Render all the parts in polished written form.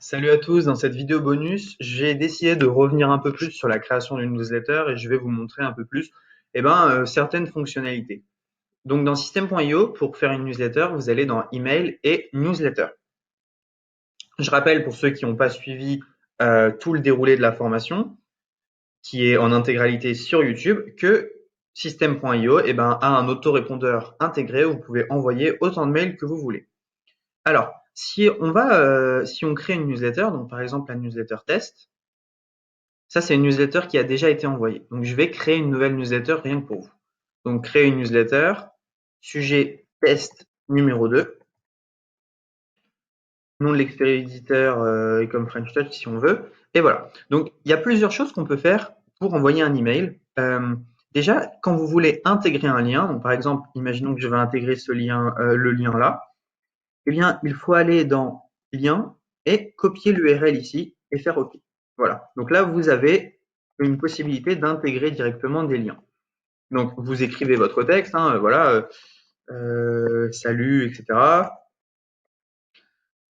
Salut à tous, dans cette vidéo bonus, j'ai décidé de revenir un peu plus sur la création d'une newsletter et je vais vous montrer un peu plus certaines fonctionnalités. Donc dans System.io, pour faire une newsletter, vous allez dans Email et Newsletter. Je rappelle pour ceux qui n'ont pas suivi tout le déroulé de la formation, qui est en intégralité sur YouTube, que System.io a un autorépondeur intégré où vous pouvez envoyer autant de mails que vous voulez. Alors, si on crée une newsletter, donc par exemple la newsletter test, ça c'est une newsletter qui a déjà été envoyée. Donc je vais créer une nouvelle newsletter rien que pour vous. Donc créer une newsletter, sujet test numéro 2, nom de l'expéditeur et comme French Touch si on veut. Et voilà. Donc il y a plusieurs choses qu'on peut faire pour envoyer un email. Déjà, quand vous voulez intégrer un lien, donc par exemple, imaginons que je vais intégrer ce lien, le lien là, eh bien, il faut aller dans Lien et copier l'URL ici et faire OK. Voilà. Donc là, vous avez une possibilité d'intégrer directement des liens. Donc, vous écrivez votre texte, salut, etc.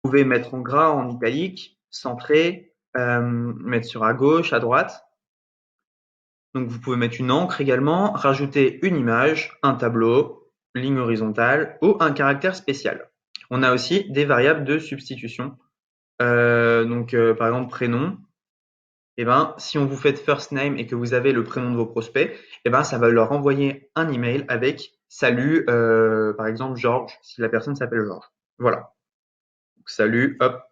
Vous pouvez mettre en gras, en italique, centrer, mettre sur à gauche, à droite. Donc, vous pouvez mettre une encre également, rajouter une image, un tableau, ligne horizontale ou un caractère spécial. On a aussi des variables de substitution. Par exemple, prénom. Si on vous fait first name et que vous avez le prénom de vos prospects, ça va leur envoyer un email avec salut, par exemple, Georges, si la personne s'appelle Georges. Voilà. Donc, salut, hop,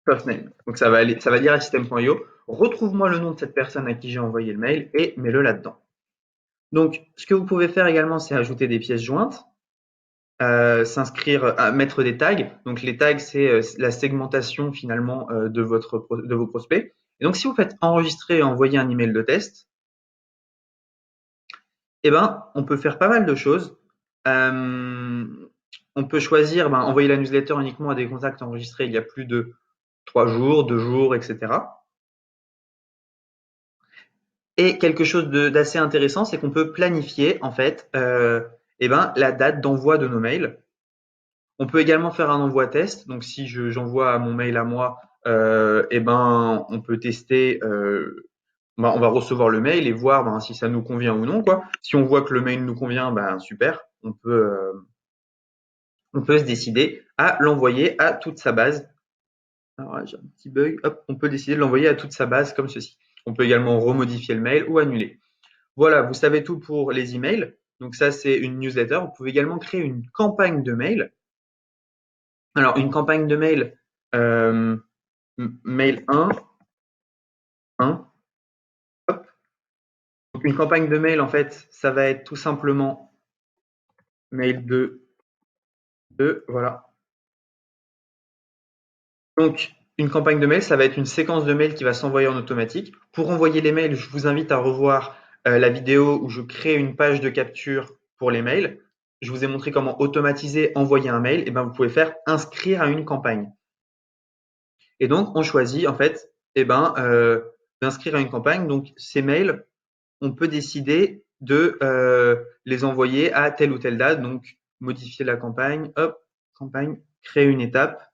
first name. Donc, ça va dire à system.io, retrouve-moi le nom de cette personne à qui j'ai envoyé le mail et mets-le là-dedans. Donc, ce que vous pouvez faire également, c'est ajouter des pièces jointes. Mettre des tags. Donc les tags, c'est la segmentation finalement de vos prospects. Et donc si vous faites enregistrer et envoyer un email de test, on peut faire pas mal de choses. On peut choisir envoyer la newsletter uniquement à des contacts enregistrés il y a plus de 3 jours, 2 jours, etc. Et quelque chose d'assez intéressant, c'est qu'on peut planifier en fait la date d'envoi de nos mails. On peut également faire un envoi test. Donc, si j'envoie mon mail à moi, on peut tester. On va recevoir le mail et voir si ça nous convient ou non, quoi. Si on voit que le mail nous convient, super. On peut se décider à l'envoyer à toute sa base. Alors, j'ai un petit bug. Hop, on peut décider de l'envoyer à toute sa base comme ceci. On peut également remodifier le mail ou annuler. Voilà, vous savez tout pour les emails. Donc ça, c'est une newsletter. Vous pouvez également créer une campagne de mail. Alors, une campagne de mail, mail 1, hop. Donc, une campagne de mail, en fait, ça va être tout simplement mail 2, 2, voilà. Donc, une campagne de mail, ça va être une séquence de mails qui va s'envoyer en automatique. Pour envoyer les mails, je vous invite à revoir la vidéo où je crée une page de capture pour les mails. Je vous ai montré comment automatiser, envoyer un mail. Vous pouvez faire inscrire à une campagne. Et donc, on choisit en fait, d'inscrire à une campagne. Donc, ces mails, on peut décider de les envoyer à telle ou telle date. Donc, modifier la campagne, hop, campagne, créer une étape.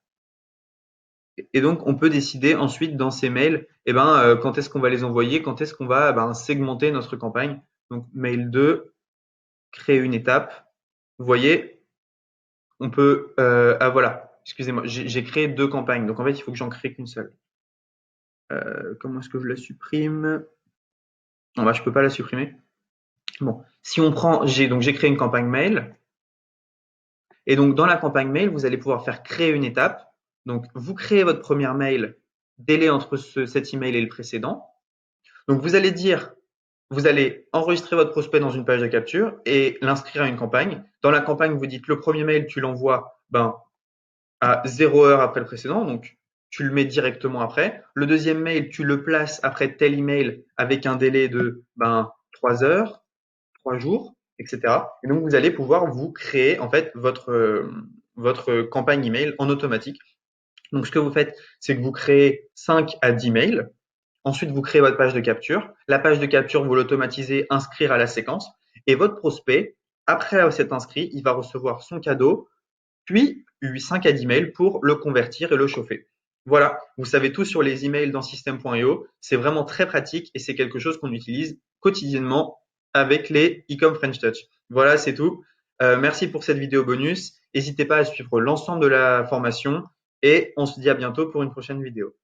Et donc, on peut décider ensuite dans ces mails, quand est-ce qu'on va les envoyer, quand est-ce qu'on va segmenter notre campagne. Donc, mail 2, créer une étape. Vous voyez, on peut, voilà, excusez-moi, j'ai créé 2 campagnes. Donc, en fait, il faut que j'en crée qu'une seule. Comment est-ce que je la supprime? Non, je peux pas la supprimer. Bon, si on prend, j'ai créé une campagne mail. Et donc, dans la campagne mail, vous allez pouvoir faire créer une étape. Donc, vous créez votre première mail, délai entre cet email et le précédent. Donc, vous allez enregistrer votre prospect dans une page de capture et l'inscrire à une campagne. Dans la campagne, vous dites le premier mail, tu l'envoies à 0 heure après le précédent. Donc, tu le mets directement après. Le deuxième mail, tu le places après tel email avec un délai de 3 heures, 3 jours, etc. Et donc, vous allez pouvoir vous créer en fait votre campagne email en automatique. Donc, ce que vous faites, c'est que vous créez 5 à 10 mails. Ensuite, vous créez votre page de capture. La page de capture, vous l'automatisez, inscrire à la séquence. Et votre prospect, après s'être inscrit, il va recevoir son cadeau. Puis, 5 à 10 mails pour le convertir et le chauffer. Voilà, vous savez tout sur les emails dans System.io. C'est vraiment très pratique et c'est quelque chose qu'on utilise quotidiennement avec les e-com French Touch. Voilà, c'est tout. Merci pour cette vidéo bonus. N'hésitez pas à suivre l'ensemble de la formation et on se dit à bientôt pour une prochaine vidéo.